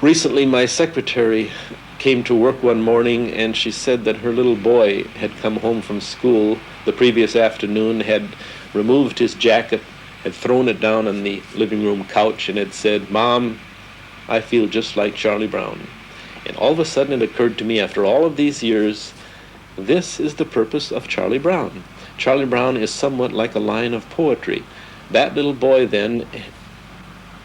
Recently, my secretary came to work one morning and she said that her little boy had come home from school the previous afternoon, had removed his jacket, had thrown it down on the living room couch and had said, "Mom, I feel just like Charlie Brown." And all of a sudden it occurred to me, after all of these years, this is the purpose of Charlie Brown. Charlie Brown is somewhat like a line of poetry. That little boy then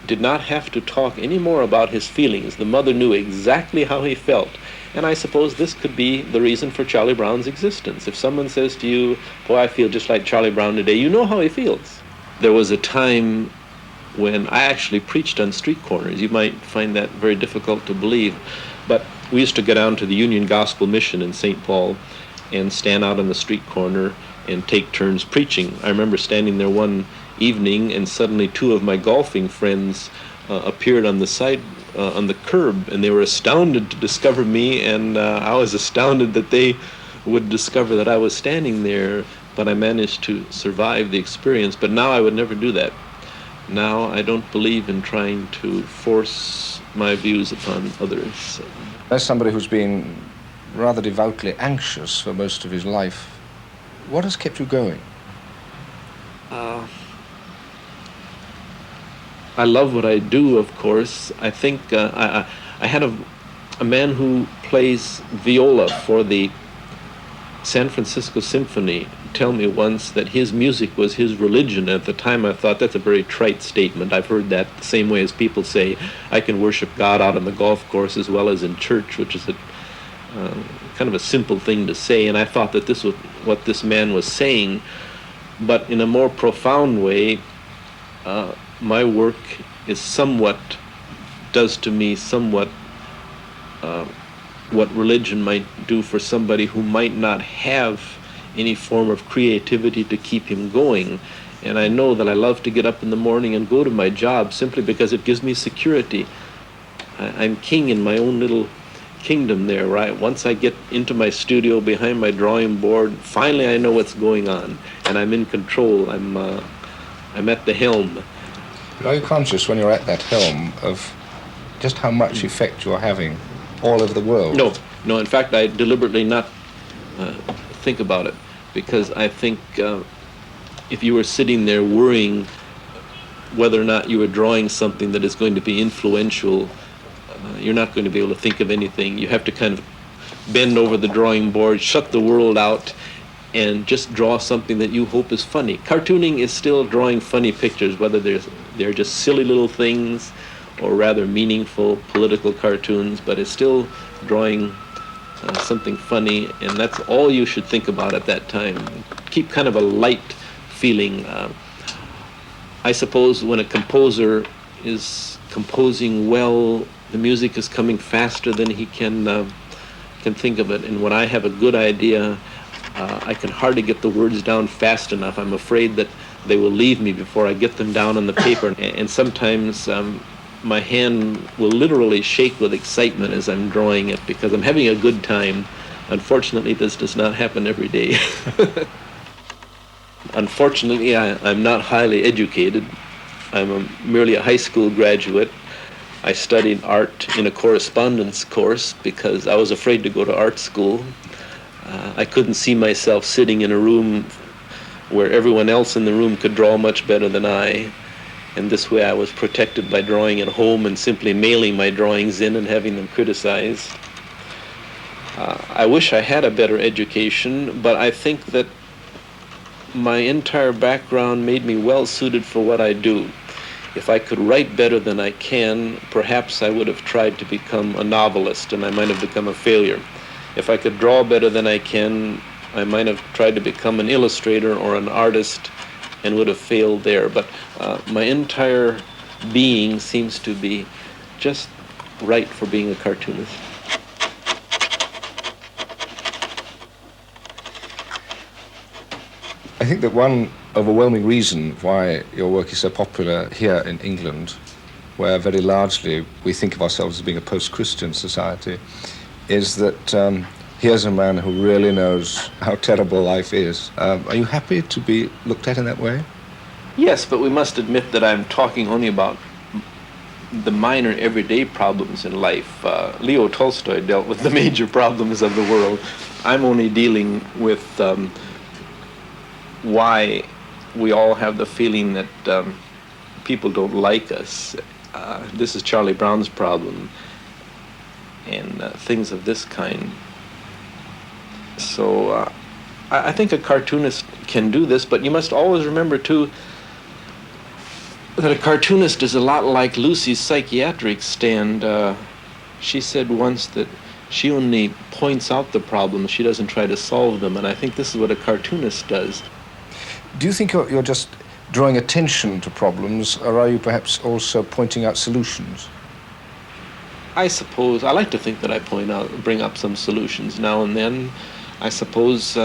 did not have to talk any more about his feelings. The mother knew exactly how he felt. And I suppose this could be the reason for Charlie Brown's existence. If someone says to you, "Boy, I feel just like Charlie Brown today," you know how he feels. There was a time when I actually preached on street corners. You might find that very difficult to believe, but we used to go down to the Union Gospel Mission in St. Paul and stand out on the street corner and take turns preaching. I remember standing there one evening and suddenly two of my golfing friends appeared on the side, on the curb, and they were astounded to discover me, and I was astounded that they would discover that I was standing there, but I managed to survive the experience. But now I would never do that. Now I don't believe in trying to force my views upon others. As somebody who's been rather devoutly anxious for most of his life, what has kept you going? I love what I do, of course. I think I had a man who plays viola for the San Francisco Symphony tell me once that his music was his religion. At the time I thought that's a very trite statement. I've heard that the same way as people say I can worship God out on the golf course as well as in church, which is a kind of a simple thing to say, and I thought that this was what this man was saying. But in a more profound way, my work is somewhat, does to me somewhat what religion might do for somebody who might not have any form of creativity to keep him going. And I know that I love to get up in the morning and go to my job simply because it gives me security. I'm king in my own little kingdom there, right? Once I get into my studio behind my drawing board, finally I know what's going on, and I'm in control. I'm at the helm. But are you conscious when you're at that helm of just how much effect you're having all over the world? No. In fact, I deliberately not think about it, because I think if you were sitting there worrying whether or not you were drawing something that is going to be influential, you're not going to be able to think of anything. You have to kind of bend over the drawing board, shut the world out, and just draw something that you hope is funny. Cartooning is still drawing funny pictures, whether they're just silly little things or rather meaningful political cartoons, but it's still drawing something funny, and that's all you should think about at that time. Keep kind of a light feeling. I suppose when a composer is composing well, the music is coming faster than he can think of it. And when I have a good idea, I can hardly get the words down fast enough. I'm afraid that they will leave me before I get them down on the paper. And sometimes my hand will literally shake with excitement as I'm drawing it because I'm having a good time. Unfortunately, this does not happen every day. Unfortunately, I'm not highly educated. I'm merely a high school graduate. I studied art in a correspondence course because I was afraid to go to art school. I couldn't see myself sitting in a room where everyone else in the room could draw much better than I. And this way I was protected by drawing at home and simply mailing my drawings in and having them criticized. I wish I had a better education, but I think that my entire background made me well suited for what I do. If I could write better than I can, perhaps I would have tried to become a novelist and I might have become a failure. If I could draw better than I can, I might have tried to become an illustrator or an artist and would have failed there. But my entire being seems to be just right for being a cartoonist. I think that one overwhelming reason why your work is so popular here in England, where very largely we think of ourselves as being a post-Christian society, is that here's a man who really knows how terrible life is. Are you happy to be looked at in that way? Yes, but we must admit that I'm talking only about the minor everyday problems in life. Leo Tolstoy dealt with the major problems of the world. I'm only dealing with why we all have the feeling that people don't like us. This is Charlie Brown's problem, and things of this kind. So I think a cartoonist can do this, but you must always remember too that a cartoonist is a lot like Lucy's psychiatric stand. She said once that she only points out the problems, she doesn't try to solve them, and I think this is what a cartoonist does. Do you think you're just drawing attention to problems, or are you perhaps also pointing out solutions? I suppose, I like to think that I bring up some solutions now and then. I suppose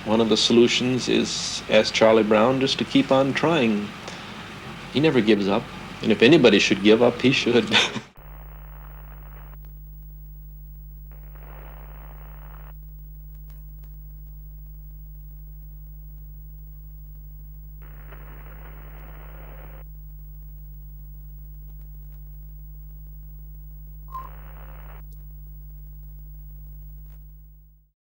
one of the solutions is, as Charlie Brown, just to keep on trying. He never gives up, and if anybody should give up, he should.